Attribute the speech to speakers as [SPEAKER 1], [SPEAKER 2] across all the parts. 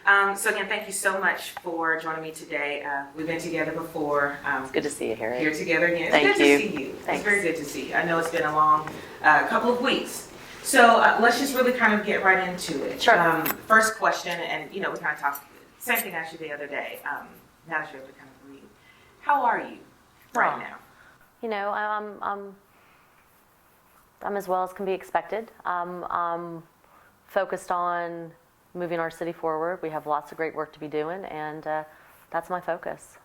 [SPEAKER 1] So again, thank you so much for joining me today. We've been together before.
[SPEAKER 2] It's good to see you, Harriet.
[SPEAKER 1] Here together again. It's
[SPEAKER 2] Thank
[SPEAKER 1] good
[SPEAKER 2] you.
[SPEAKER 1] to see you.
[SPEAKER 2] Thanks.
[SPEAKER 1] It's very good to see you. I know it's been a long couple of weeks. So let's just really kind of get right into it.
[SPEAKER 2] Sure.
[SPEAKER 1] First question, and we kind of talked, same thing I asked you the other day. Now that you're able to kind of read, how are you right now?
[SPEAKER 2] I'm as well as can be expected. I'm focused on moving our city forward. We have lots of great work to be doing, and that's my focus.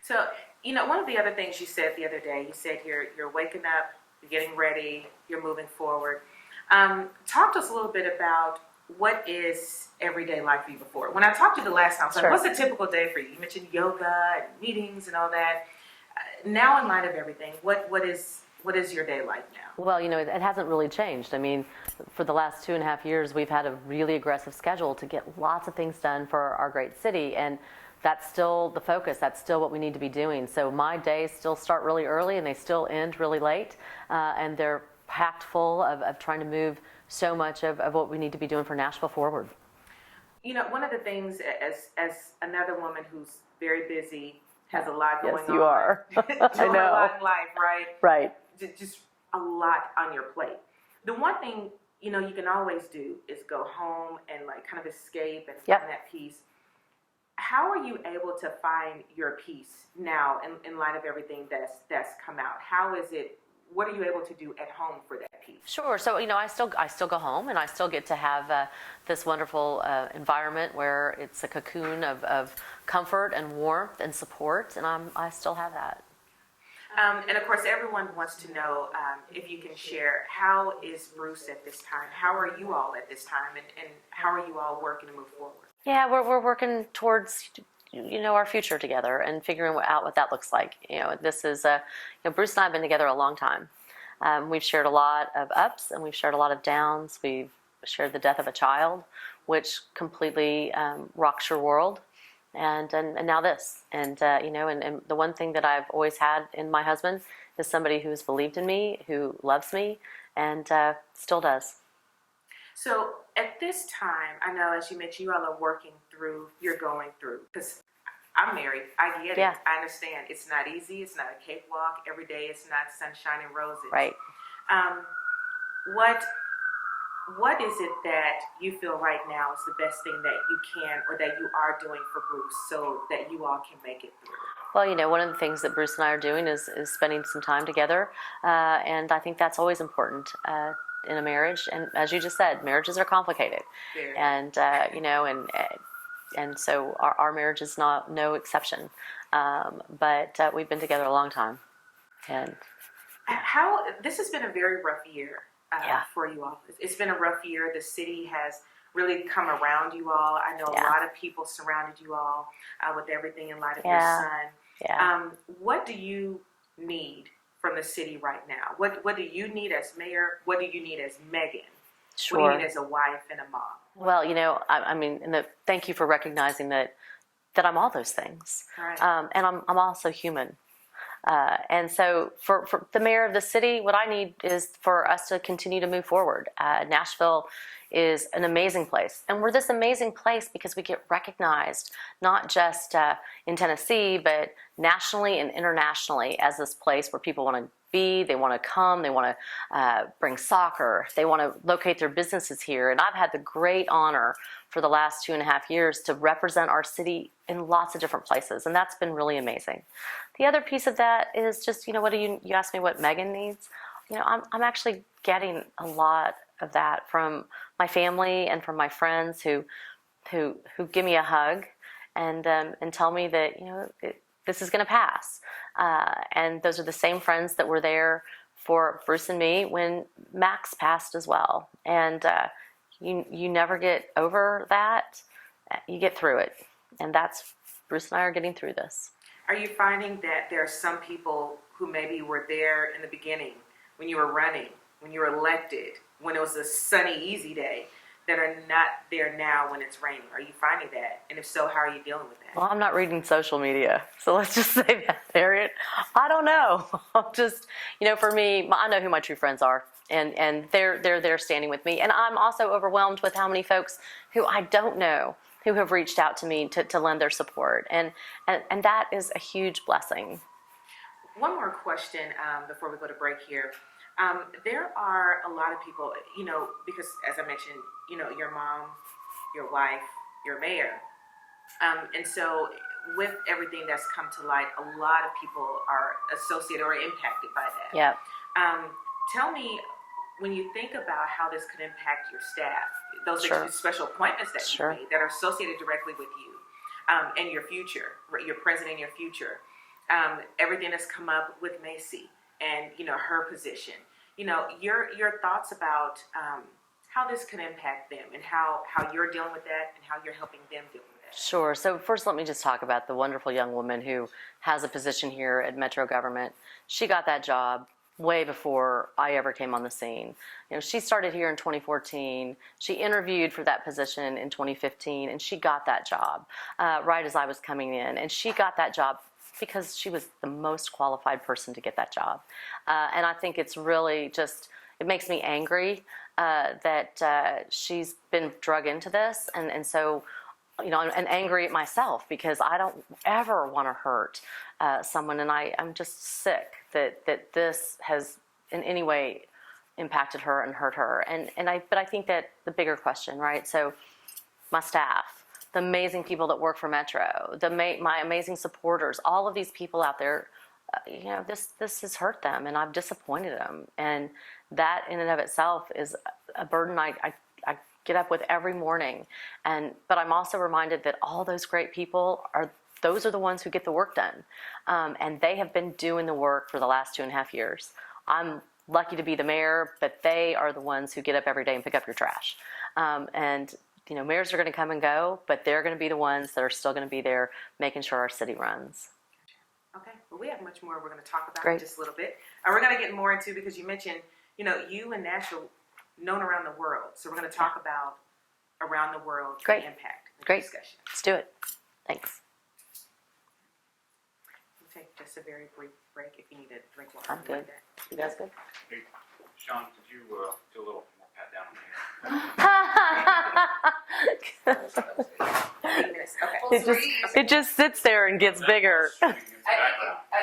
[SPEAKER 1] So, one of the other things you said the other day, you said you're waking up, you're getting ready, you're moving forward. Talk to us a little bit about what is everyday life for you before. When I talked to you the last time,
[SPEAKER 2] Sure.
[SPEAKER 1] What's a typical day for you? You mentioned yoga and meetings and all that. Now, in light of everything, what is your day like now?
[SPEAKER 2] Well, it hasn't really changed. I mean, for the last 2.5 years, we've had a really aggressive schedule to get lots of things done for our great city, and that's still the focus. That's still what we need to be doing. So my days still start really early, and they still end really late, and they're packed full of trying to move so much of what we need to be doing for Nashville forward.
[SPEAKER 1] One of the things, as another woman who's very busy, has a lot going on.
[SPEAKER 2] Yes, you are. I know.
[SPEAKER 1] A lot in life, right?
[SPEAKER 2] Right.
[SPEAKER 1] Just a lot on your plate. The one thing, you can always do is go home and kind of escape and
[SPEAKER 2] Yep.
[SPEAKER 1] find that peace. How are you able to find your peace now in light of everything that's come out? How is it? What are you able to do at home for that peace?
[SPEAKER 2] Sure. So I still go home, and I still get to have this wonderful environment where it's a cocoon of comfort and warmth and support, and I still have that.
[SPEAKER 1] And of course, everyone wants to know if you can share, how is Bruce at this time? How are you all at this time, and how are you all working to move forward?
[SPEAKER 2] Yeah, we're working towards our future together and figuring out what that looks like. This is Bruce and I have been together a long time. We've shared a lot of ups and we've shared a lot of downs. We've shared the death of a child, which completely rocks your world, and now this. And and the one thing that I've always had in my husband is somebody who's believed in me, who loves me, and still does.
[SPEAKER 1] So at this time, I know, as you mentioned, you all are working through, you're going through, because I'm married, I get
[SPEAKER 2] Yeah.
[SPEAKER 1] it, I understand. It's not easy, it's not a cakewalk, every day it's not sunshine and roses.
[SPEAKER 2] Right.
[SPEAKER 1] What is it that you feel right now is the best thing that you can or that you are doing for Bruce so that you all can make it through?
[SPEAKER 2] Well, one of the things that Bruce and I are doing is spending some time together, and I think that's always important in a marriage. And as you just said, marriages are complicated,
[SPEAKER 1] Very.
[SPEAKER 2] and and so our marriage is no exception. But we've been together a long time, and
[SPEAKER 1] This has been a very rough year for you all. It's been a rough year. The city has really come around you all. I know a lot of people surrounded you all with everything in light of your son.
[SPEAKER 2] Yeah.
[SPEAKER 1] What do you need from the city right now? What do you need as mayor? What do you need as Megan?
[SPEAKER 2] Sure.
[SPEAKER 1] What do you need as a wife and a mom?
[SPEAKER 2] Well, I mean, thank you for recognizing that I'm all those things.
[SPEAKER 1] Right.
[SPEAKER 2] And I'm also human. And so for the mayor of the city, what I need is for us to continue to move forward. Nashville is an amazing place. And we're this amazing place because we get recognized, not just in Tennessee, but nationally and internationally as this place where people want to be, they want to come, they want to bring soccer, they want to locate their businesses here. And I've had the great honor for the last 2.5 years to represent our city in lots of different places, and that's been really amazing. The other piece of that is just, what do you asked me what Megan needs? I'm actually getting a lot of that from my family and from my friends who give me a hug and tell me that this is going to pass. And those are the same friends that were there for Bruce and me when Max passed as well. And you never get over that. You get through it. And that's, Bruce and I are getting through this.
[SPEAKER 1] Are you finding that there are some people who maybe were there in the beginning when you were running, when you were elected, when it was a sunny, easy day, that are not there now when it's raining? Are you finding that? And if so, how are you dealing with that?
[SPEAKER 2] Well, I'm not reading social media, so let's just say that, Harriet. I don't know. I'm just, for me, I know who my true friends are, and they're there standing with me. And I'm also overwhelmed with how many folks who I don't know who have reached out to me to lend their support. And that is a huge blessing.
[SPEAKER 1] One more question before we go to break here. There are a lot of people, because as I mentioned, your mom, your wife, your mayor. And so with everything that's come to light, a lot of people are associated or impacted by that.
[SPEAKER 2] Yeah.
[SPEAKER 1] Tell me, when you think about how this could impact your staff, those
[SPEAKER 2] Sure.
[SPEAKER 1] special appointments that
[SPEAKER 2] Sure.
[SPEAKER 1] you've made that are associated directly with you and your future, your present and your future, everything that's come up with Macy and, her position, your thoughts about how this could impact them and how you're dealing with that and how you're helping them deal with that.
[SPEAKER 2] Sure. So first, let me just talk about the wonderful young woman who has a position here at Metro Government. She got that job way before I ever came on the scene. She started here in 2014. She interviewed for that position in 2015, and she got that job right as I was coming in. And she got that job because she was the most qualified person to get that job. And I think it's really just, it makes me angry that she's been drug into this. And so, and angry at myself because I don't ever want to hurt someone. And I'm just sick that this has in any way impacted her and hurt her. But I think that the bigger question, right? So my staff, the amazing people that work for Metro, my amazing supporters, all of these people out there, this has hurt them, and I've disappointed them, and that in and of itself is a burden I get up with every morning. But I'm also reminded that all those great people those are the ones who get the work done, and they have been doing the work for the last 2.5 years. I'm lucky to be the mayor, but they are the ones who get up every day and pick up your trash. Mayors are going to come and go, but they're going to be the ones that are still going to be there making sure our city runs.
[SPEAKER 1] Okay, well, we have much more we're going to talk about
[SPEAKER 2] Great.
[SPEAKER 1] in just a little bit. And we're going to get more into, because you mentioned, you and Nashville known around the world. So we're going to talk about around the world
[SPEAKER 2] Great.
[SPEAKER 1] the impact of the
[SPEAKER 2] Great.
[SPEAKER 1] discussion.
[SPEAKER 2] Let's do it. Thanks.
[SPEAKER 1] We'll take just a very brief break if you need a drink water.
[SPEAKER 2] I'm good. You guys good?
[SPEAKER 3] Hey, Sean, could you do a little more pat down on me?
[SPEAKER 1] 8 minutes. Okay.
[SPEAKER 2] It just sits there and gets bigger.
[SPEAKER 4] I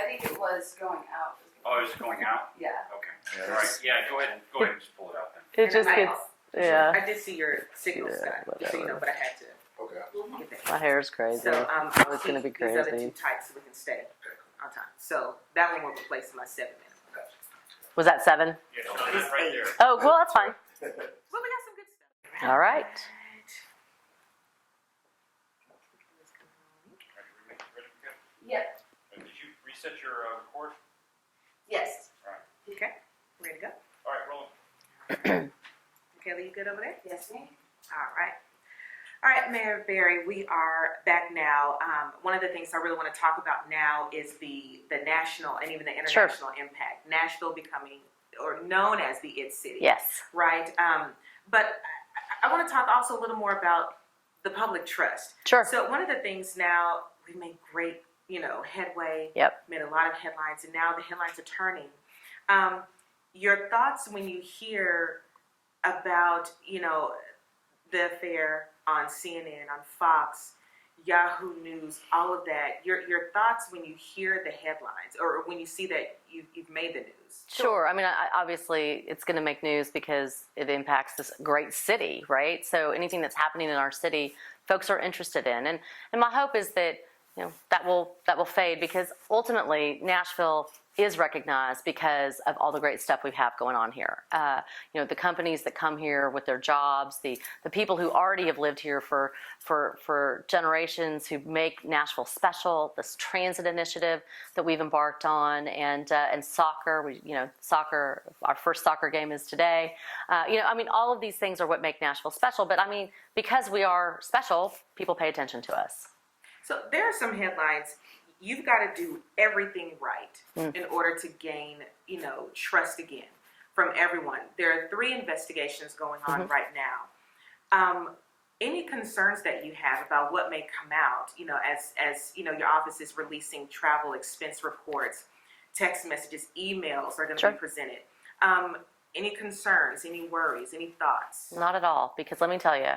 [SPEAKER 4] think it was going out.
[SPEAKER 3] Oh, it's going out?
[SPEAKER 4] Yeah.
[SPEAKER 3] Okay. All right. Yeah, go ahead and just pull it out then.
[SPEAKER 2] It just gets, yeah.
[SPEAKER 1] I did see your signal,
[SPEAKER 2] Yeah,
[SPEAKER 1] Scott, just so you know, but I had to
[SPEAKER 5] Okay.
[SPEAKER 1] get that.
[SPEAKER 2] My hair's crazy.
[SPEAKER 1] So
[SPEAKER 2] Oh, it's gonna be
[SPEAKER 1] these other
[SPEAKER 2] crazy.
[SPEAKER 1] two tight so we can stay on time. So that one will replace my 7 minutes.
[SPEAKER 2] Was that 7?
[SPEAKER 3] Yeah, it's right there.
[SPEAKER 2] Oh, well, that's fine.
[SPEAKER 1] Well, we got some good stuff.
[SPEAKER 2] All right.
[SPEAKER 3] Ready to go?
[SPEAKER 4] Yep.
[SPEAKER 3] Did you reset your record?
[SPEAKER 4] Yes.
[SPEAKER 3] All right.
[SPEAKER 1] Okay, ready to go?
[SPEAKER 3] All right, rolling.
[SPEAKER 1] Mikayla, you good over there?
[SPEAKER 4] Yes, ma'am.
[SPEAKER 1] All right. All right, Mayor Barry, we are back now. One of the things I really want to talk about now is the national and even the international impact. Nashville becoming, or known as the IT city.
[SPEAKER 2] Yes.
[SPEAKER 1] Right? But I want to talk also a little more about the public trust.
[SPEAKER 2] Sure.
[SPEAKER 1] So one of the things now, we've made great, headway.
[SPEAKER 2] Yep.
[SPEAKER 1] Made a lot of headlines, and now the headlines are turning. Your thoughts when you hear about, the affair on CNN, on Fox, Yahoo News, all of that. Your thoughts when you hear the headlines or when you see that you've made the news.
[SPEAKER 2] Sure. I mean, obviously, it's going to make news because it impacts this great city, right? So anything that's happening in our city, folks are interested in. And my hope is that that will fade, because ultimately Nashville is recognized because of all the great stuff we have going on here. The companies that come here with their jobs, the people who already have lived here for generations, who make Nashville special. This transit initiative that we've embarked on, and soccer. Soccer. Our first soccer game is today. All of these things are what make Nashville special. But because we are special, people pay attention to us.
[SPEAKER 1] So there are some headlines. You've got to do everything right in order to gain, trust again from everyone. There are 3 investigations going on right now. Any concerns that you have about what may come out, as your office is releasing travel expense reports, text messages, emails are going to be presented. Any concerns, any worries, any thoughts?
[SPEAKER 2] Not at all, because let me tell you,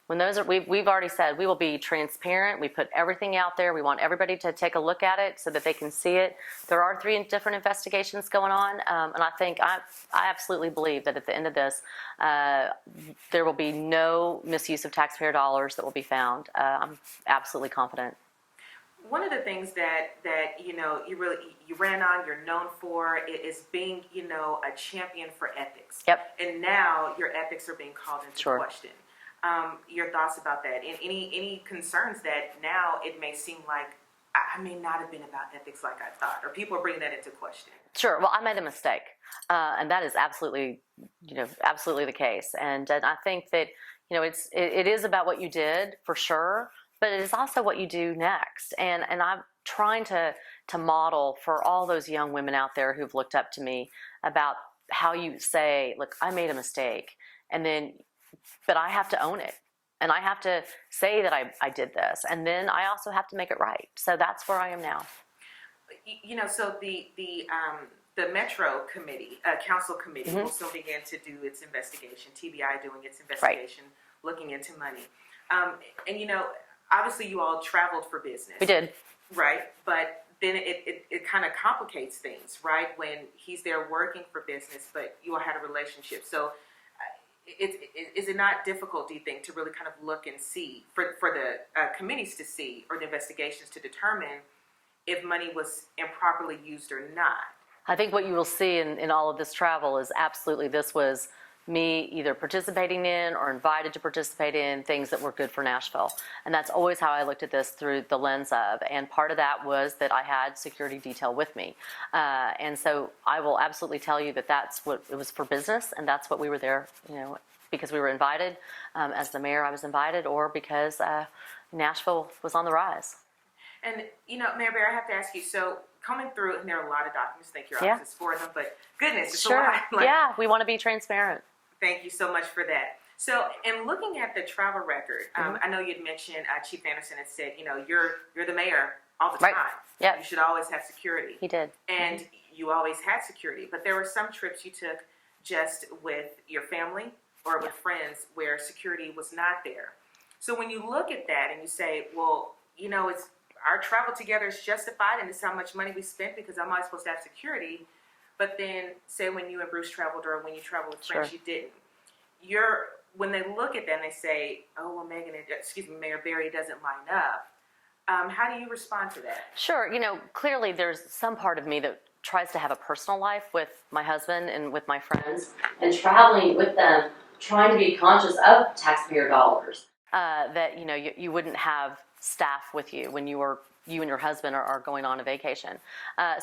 [SPEAKER 2] When those are, we've already said we will be transparent. We put everything out there. We want everybody to take a look at it so that they can see it. There are 3 different investigations going on, and I think I absolutely believe that at the end of this, there will be no misuse of taxpayer dollars that will be found. I'm absolutely confident.
[SPEAKER 1] One of the things that you ran on, you're known for, is being a champion for ethics.
[SPEAKER 2] Yep.
[SPEAKER 1] And now your ethics are being called into
[SPEAKER 2] Sure.
[SPEAKER 1] question. Your thoughts about that, and any concerns that now it may seem like I may not have been about ethics like I thought, or people are bringing that into question.
[SPEAKER 2] Sure. Well, I made a mistake, and that is absolutely the case. And I think that it is about what you did for sure, but it is also what you do next. And I'm trying to model for all those young women out there who've looked up to me about how you say, look, I made a mistake, but I have to own it. And I have to say that I did this, and then I also have to make it right. So that's where I am now.
[SPEAKER 1] So the Metro Committee, Council Committee, will still begin to do its investigation. TBI doing its investigation, looking into money. And obviously you all traveled for business.
[SPEAKER 2] We did. Right,
[SPEAKER 1] but then it kind of complicates things, right? When he's there working for business, but you all had a relationship. So is it not difficult, do you think, to really kind of look and see, for the committees to see, or the investigations to determine if money was improperly used or not?
[SPEAKER 2] I think what you will see in all of this travel is absolutely this was me either participating in or invited to participate in things that were good for Nashville. And that's always how I looked at this, through the lens of, and part of that was that I had security detail with me. And so I will absolutely tell you that that's what it was for business, and that's what we were there, because we were invited. As the mayor, I was invited, or because Nashville was on the rise.
[SPEAKER 1] And, Mayor Bear, I have to ask you, so coming through, and there are a lot of documents, thank your office for them, but goodness, it's a lot.
[SPEAKER 2] Yeah, we want to be transparent.
[SPEAKER 1] Thank you so much for that. So, in looking at the travel record, I know you'd mentioned Chief Anderson had said, you're the mayor all the time.
[SPEAKER 2] Yeah.
[SPEAKER 1] You should always have security.
[SPEAKER 2] He did.
[SPEAKER 1] And you always had security, but there were some trips you took just with your family or with friends where security was not there. So when you look at that and you say, well, it's our travel together is justified, and this is how much money we spent because I'm always supposed to have security. But then, say when you and Bruce traveled, or when you traveled with friends, you didn't. When they look at that and they say, "Oh, well, Mayor Berry doesn't line up." How do you respond to that?
[SPEAKER 2] Sure. Clearly there's some part of me that tries to have a personal life with my husband and with my friends, and traveling with them, trying to be conscious of taxpayer dollars. That you wouldn't have staff with you when you and your husband are going on a vacation.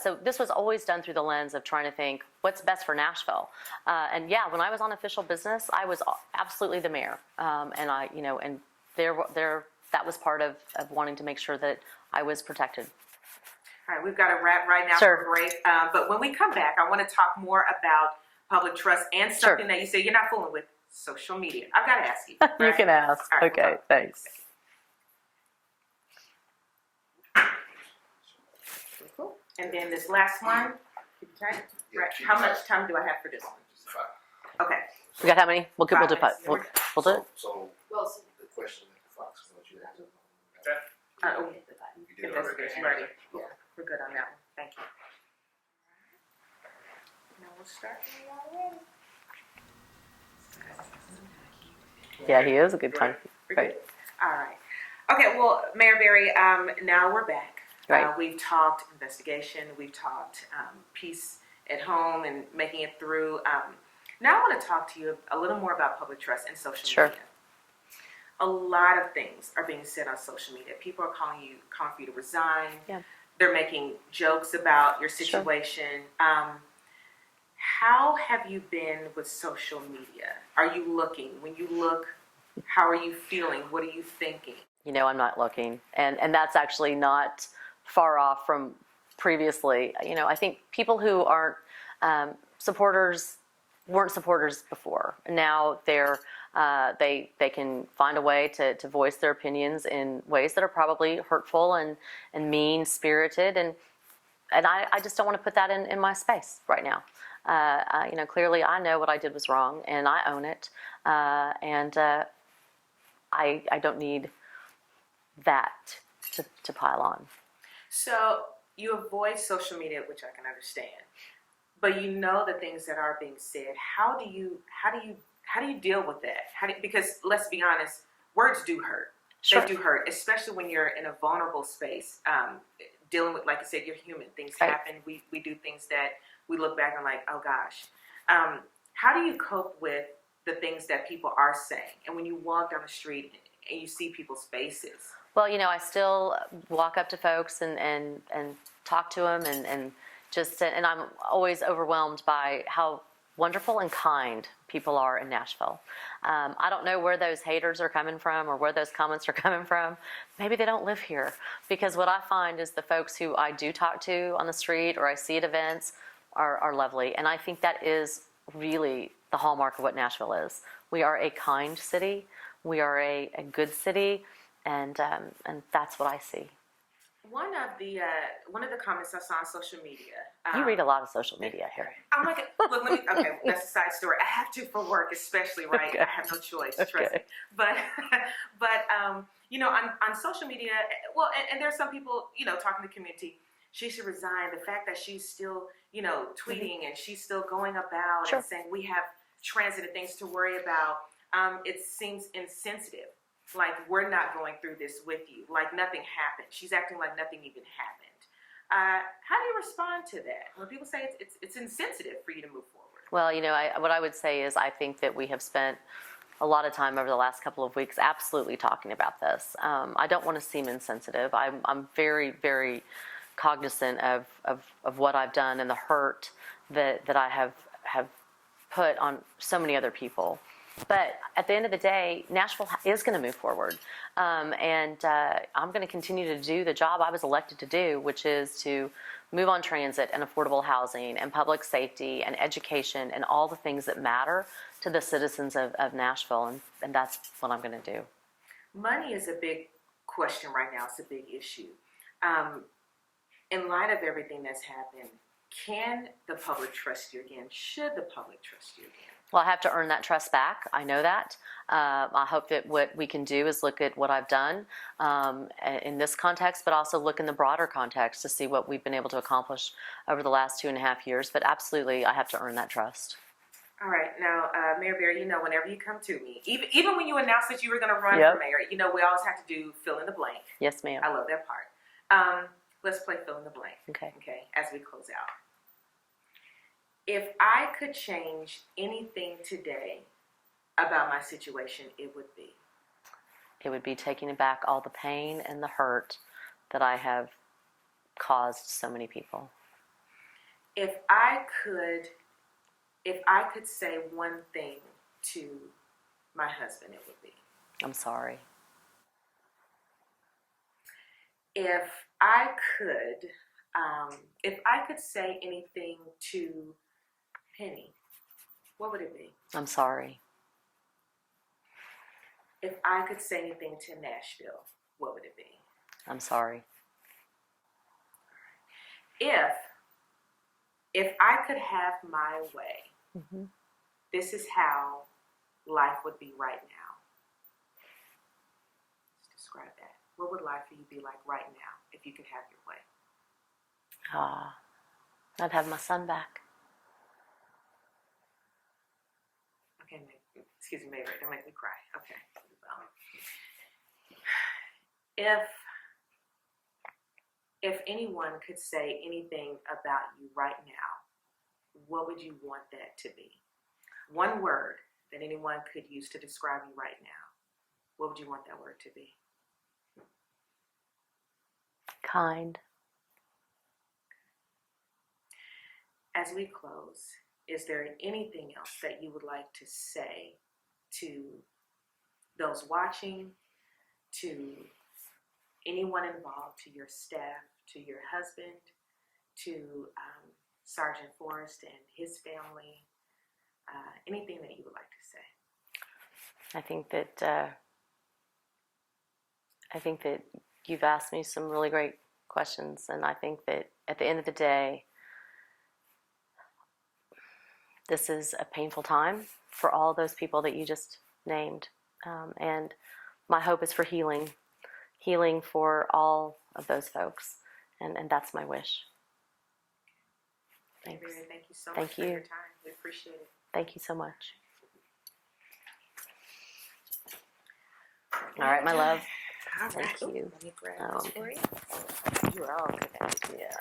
[SPEAKER 2] So this was always done through the lens of trying to think what's best for Nashville. And yeah, when I was on official business, I was absolutely the mayor. And that was part of wanting to make sure that I was protected.
[SPEAKER 1] All right, we've got to wrap right now for a break. But when we come back, I want to talk more about public trust and something that you say you're not fooling with, social media. I've got to ask you. Right?
[SPEAKER 2] You can ask.
[SPEAKER 1] Right,
[SPEAKER 2] okay, thanks.
[SPEAKER 1] Cool. And then this last one, right? How much time do I have for this one? 5. Okay.
[SPEAKER 2] We got how many? We'll do 5. We'll do it.
[SPEAKER 5] So the question that the Fox wants you to answer.
[SPEAKER 1] Investigation ready. Yeah, we're good on that one. Thank you. Now we'll start already.
[SPEAKER 2] Yeah, he is a good time. Right.
[SPEAKER 1] All right. Okay, well, Mayor Berry, now we're back.
[SPEAKER 2] Right.
[SPEAKER 1] We've talked investigation. We've talked peace at home and making it through. Now I want to talk to you a little more about public trust and social media. A lot of things are being said on social media. People are calling for you to resign.
[SPEAKER 2] Yeah.
[SPEAKER 1] They're making jokes about your situation. How have you been with social media? Are you looking? When you look, how are you feeling? What are you thinking?
[SPEAKER 2] I'm not looking. And that's actually not far off from previously. I think people who aren't weren't supporters before. Now they can find a way to voice their opinions in ways that are probably hurtful and mean-spirited. And I just don't want to put that in my space right now. Clearly I know what I did was wrong, and I own it. And I don't need that to pile on.
[SPEAKER 1] So you avoid social media, which I can understand, but you know the things that are being said. How do you deal with that? Because let's be honest, words do hurt.
[SPEAKER 2] Sure.
[SPEAKER 1] They do hurt, especially when you're in a vulnerable space. Dealing with, like I said, you're human. Things
[SPEAKER 2] Right.
[SPEAKER 1] happen. We do things that we look back and like, oh gosh. How do you cope with the things that people are saying? And when you walk down the street and you see people's faces.
[SPEAKER 2] Well, I still walk up to folks and talk to them and I'm always overwhelmed by how wonderful and kind people are in Nashville. I don't know where those haters are coming from or where those comments are coming from. Maybe they don't live here, because what I find is the folks who I do talk to on the street or I see at events are lovely. And I think that is really the hallmark of what Nashville is. We are a kind city. We are a good city. And that's what I see.
[SPEAKER 1] One of the comments I saw on social media.
[SPEAKER 2] You read a lot of social media, Harriet.
[SPEAKER 1] I'm like, look, okay, that's a side story. I have to for work, especially, right?
[SPEAKER 2] Okay.
[SPEAKER 1] I have no choice, trust me. But on social media, well, and there's some people, talking to the community. She should resign. The fact that she's still, tweeting and she's still going about
[SPEAKER 2] Sure.
[SPEAKER 1] and saying we have transit and things to worry about. It seems insensitive. Like, we're not going through this with you. Like, nothing happened. She's acting like nothing even happened. How do you respond to that when people say it's insensitive for you to move forward?
[SPEAKER 2] Well, what I would say is I think that we have spent a lot of time over the last couple of weeks absolutely talking about this. I don't want to seem insensitive. I'm very, very cognizant of what I've done and the hurt that I have put on so many other people. But at the end of the day, Nashville is going to move forward. And I'm going to continue to do the job I was elected to do, which is to move on transit and affordable housing and public safety and education and all the things that matter to the citizens of Nashville. And that's what I'm going to do.
[SPEAKER 1] Money is a big question right now. It's a big issue. In light of everything that's happened, can the public trust you again? Should the public trust you again?
[SPEAKER 2] Well, I have to earn that trust back. I know that. I hope that what we can do is look at what I've done in this context, but also look in the broader context to see what we've been able to accomplish over the last 2.5 years. But absolutely, I have to earn that trust.
[SPEAKER 1] All right. Now, Mayor Barry, whenever you come to me, even when you announced that you were going to run
[SPEAKER 2] Yep.
[SPEAKER 1] for mayor, we always have to do fill in the blank.
[SPEAKER 2] Yes, ma'am.
[SPEAKER 1] I love that part. Let's play fill in the blank.
[SPEAKER 2] Okay.
[SPEAKER 1] Okay, as we close out. If I could change anything today about my situation, it would be?
[SPEAKER 2] It would be taking back all the pain and the hurt that I have caused so many people.
[SPEAKER 1] If I could say one thing to my husband, it would be?
[SPEAKER 2] I'm sorry.
[SPEAKER 1] If I could say anything to Penny, what would it be?
[SPEAKER 2] I'm sorry.
[SPEAKER 1] If I could say anything to Nashville, what would it be?
[SPEAKER 2] I'm sorry.
[SPEAKER 1] If I could have my way, this is how life would be right now. Let's describe that. What would life for you be like right now if you could have your way?
[SPEAKER 2] I'd have my son back.
[SPEAKER 1] Okay, excuse me, Mary, don't make me cry. Okay. If anyone could say anything about you right now, what would you want that to be? One word that anyone could use to describe you right now. What would you want that word to be?
[SPEAKER 2] Kind.
[SPEAKER 1] As we close, is there anything else that you would like to say to those watching, to anyone involved, to your staff, to your husband, to Sergeant Forrest and his family? Anything that you would like to say?
[SPEAKER 2] I think that you've asked me some really great questions, and I think that at the end of the day, this is a painful time for all those people that you just named, and my hope is for healing for all of those folks, and that's my wish. Thanks.
[SPEAKER 1] Thank you so
[SPEAKER 2] Thank
[SPEAKER 1] much for
[SPEAKER 2] you.
[SPEAKER 1] your time. We appreciate it.
[SPEAKER 2] Thank you so much. All right, my love.
[SPEAKER 1] All
[SPEAKER 2] Thank
[SPEAKER 1] right.
[SPEAKER 2] you.
[SPEAKER 1] Let me grab this for you.
[SPEAKER 2] You are all good. Yeah.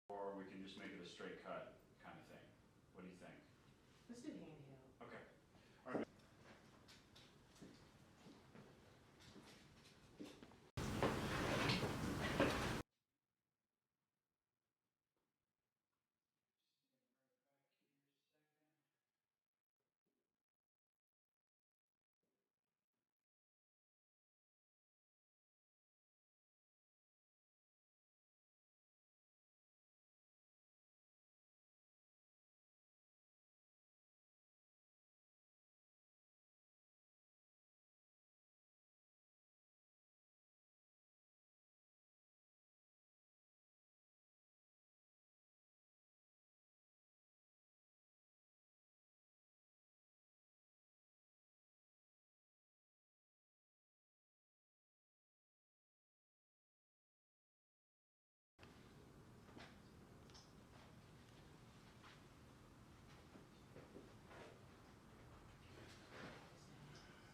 [SPEAKER 3] Or we can just make it a straight cut kind of thing. What do you think?
[SPEAKER 1] Let's do handheld.
[SPEAKER 3] Okay. All right.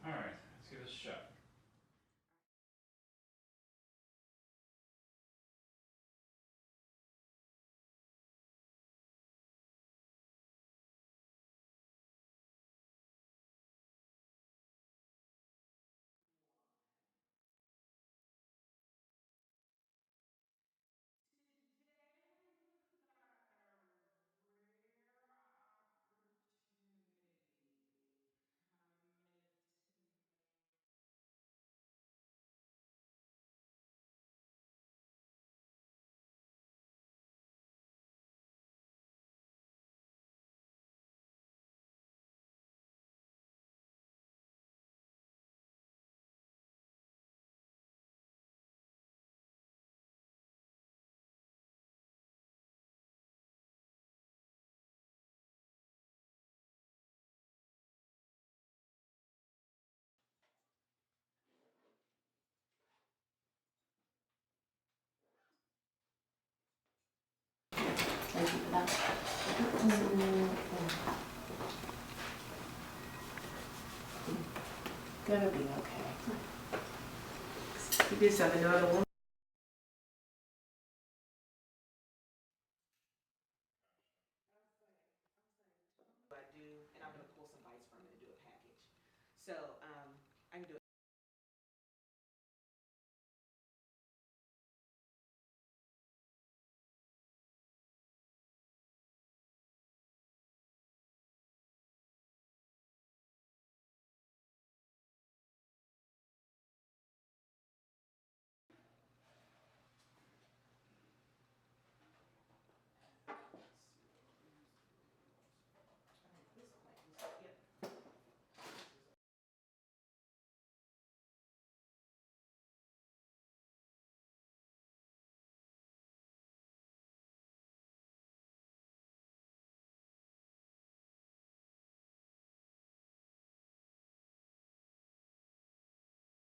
[SPEAKER 3] All right. Let's give this a shot.
[SPEAKER 1] Gonna be okay. You did something to other woman. I do, and I'm gonna pull some bites from it and do a package. So,